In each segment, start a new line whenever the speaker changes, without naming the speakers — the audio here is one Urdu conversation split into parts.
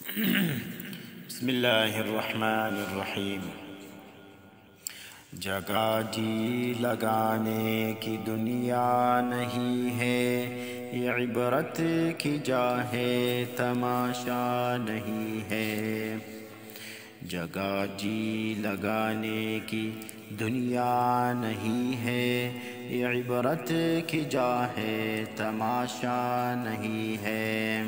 بسم اللہ الرحمن الرحیم۔ جگہ جی لگانے کی دنیا نہیں ہے، یہ عبرت کی جا ہے تماشا نہیں ہے۔ جگہ جی لگانے کی دنیا نہیں ہے، یہ عبرت کی جا ہے تماشا نہیں ہے۔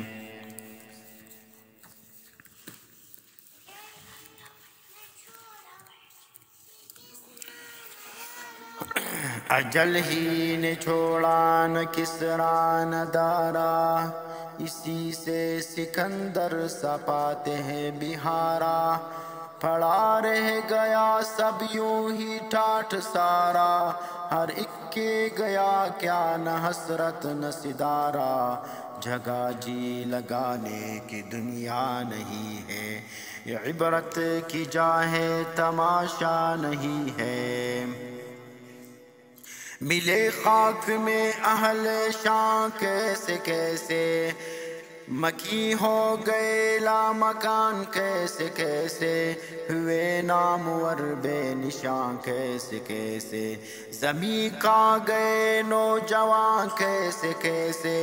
اجل ہی نے چھوڑا نہ کسریٰ نہ دارا، اسی سے سکندر سا پاتے ہیں بہارا۔ پڑا رہ گیا سب یوں ہی ٹاٹھ سارا، ہر ایک کے گیا کیا نہ حسرت نہ صدارا۔ جگہ جی لگانے کی دنیا نہیں ہے، یہ عبرت کی جا ہے تماشا نہیں ہے۔ ملے خاک میں اہل شان کیسے کیسے، مکی ہو گئے لامکان کیسے کیسے، ہوئے نامور بے نشان کیسے کیسے، زمین کا گئے نوجوان کیسے کیسے۔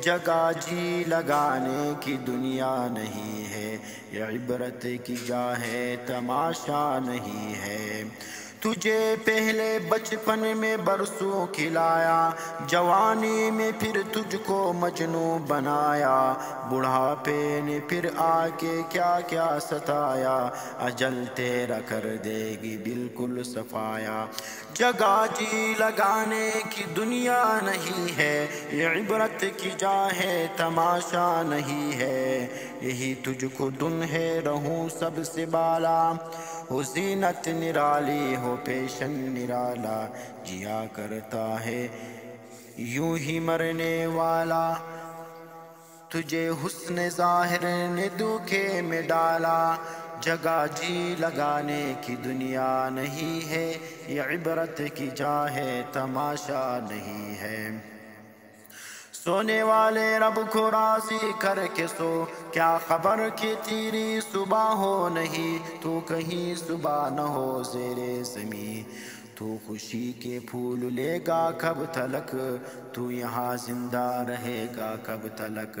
جگہ جی لگانے کی دنیا نہیں ہے، یہ عبرت کی جا ہے تماشا نہیں ہے۔ تجھے پہلے بچپن میں برسوں کھلایا، جوانی میں پھر تجھ کو مجنوں بنایا، بڑھاپے نے پھر آ کے کیا کیا ستایا، اجل تیرا کر دے گی بالکل صفایا۔ جگہ جی لگانے کی دنیا نہیں ہے، یہ عبرت کی جا ہے تماشا نہیں ہے۔ یہی تجھ کو دن ہے رہوں سب سے بالا، ہو زینت نرالی ہو پیشن نرالا، جیا کرتا ہے یوں ہی مرنے والا، تجھے حسن ظاہر نے دھوکے میں ڈالا۔ جگہ جی لگانے کی دنیا نہیں ہے، یہ عبرت کی جا ہے تماشا نہیں ہے۔ سونے والے رب کو راضی کر کے سو، کیا خبر کہ تیری صبح ہو نہیں، تو کہیں صبح نہ ہو زیر زمین۔ تو خوشی کے پھول لے گا کب تلک، تو یہاں زندہ رہے گا کب تلک۔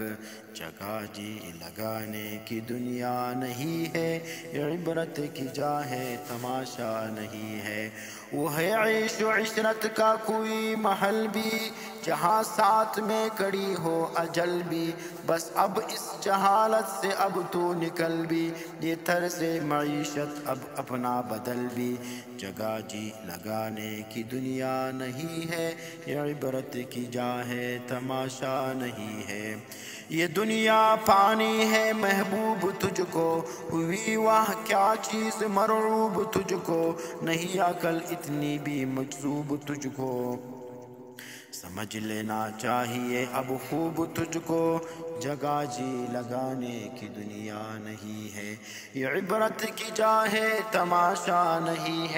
جگہ جی لگانے کی دنیا نہیں ہے، یہ عبرت کی جا ہے تماشا نہیں ہے۔ وہ ہے عیش و عشرت کا کوئی محل بھی، جہاں ساتھ میں کڑی ہو اجل بھی، بس اب اس جہالت سے اب تو نکل بھی، یہ طرز معیشت اب اپنا بدل بھی۔ جگہ جی لگانے کی دنیا نہیں ہے، یہ عبرت کی جا ہے تماشا نہیں ہے۔ یہ دنیا پانی ہے محبوب تجھ کو، ہوئی وہ کیا چیز مرعوب تجھ کو، نہیں عقل اتنی بھی مجذوب تجھ کو، سمجھ لینا چاہیے اب خوب تجھ کو۔ جگہ جی لگانے کی دنیا نہیں ہے، یہ عبرت کی جا ہے تماشا نہیں ہے۔